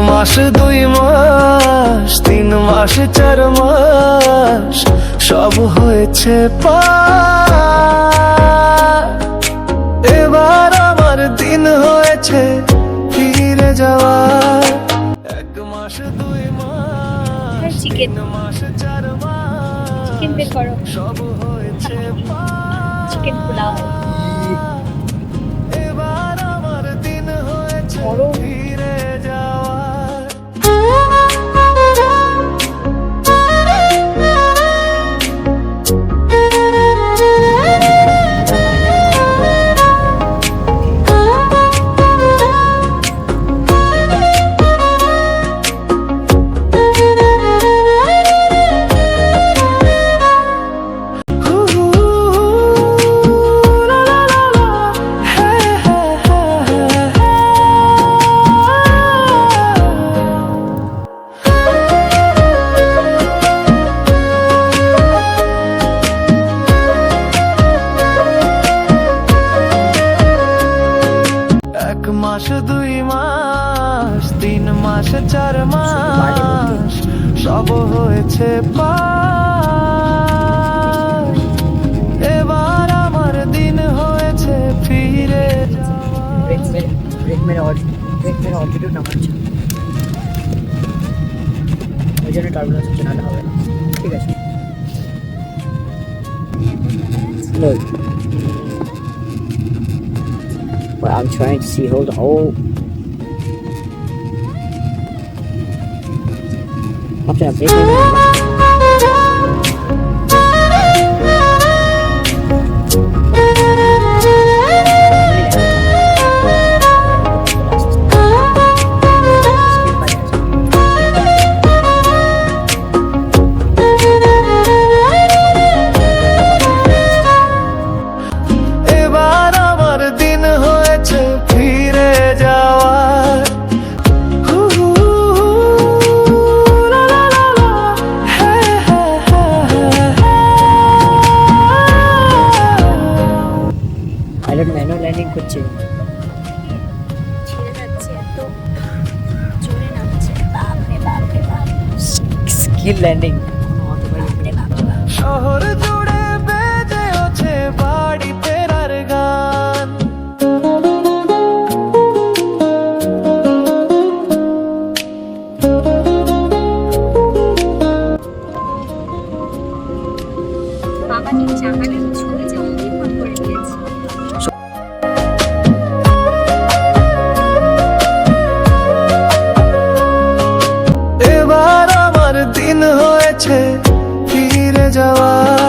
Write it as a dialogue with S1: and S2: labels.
S1: মাস 2 মাস 3 মাস 4 মাস সব হয়েছে পার। এবার আমার দিন হয়েছে ফিরে যাওয়ার। 1 মাস 2 মাস 3 মাস 4 মাস সব হয়েছে পার।
S2: চিকেন পোলাও
S1: এবার আমার দিন হয়েছে ফিরে যাওয়ার। এক মাস 2 মাস 3 মাস 4 মাস সব হয়েছে পার। এবার আমার দিন হয়েছে ফিরে
S2: অল্টিটিউড নামাচ্ছে, ওই জন্য টার্বুলেন্স হচ্ছে, নাহলে হবে না। ঠিক আছে, but I'm trying to see, hold on. I'm trying to make it.
S1: এবার আমার দিন হয়েছে ফিরে যাওয়ার।
S2: পাইলট ম্যানুয়াল ল্যান্ডিং করছে,
S3: ছেড়ে যাচ্ছে, এত জোরে নামছে, বাপরে বাপরে বাপ,
S2: স্কিল ল্যান্ডিং।
S3: বাপরে বাপরে বাপ।
S1: শহর জুড়ে বেজে আছে বাড়ি ফেরার গান।
S3: বাবা নিচে আমাকে ছুঁয়ে যে অমনি ফোন করে দিয়েছে।
S1: এবার আমার দিন হয়েছে ফিরে যাওয়ার।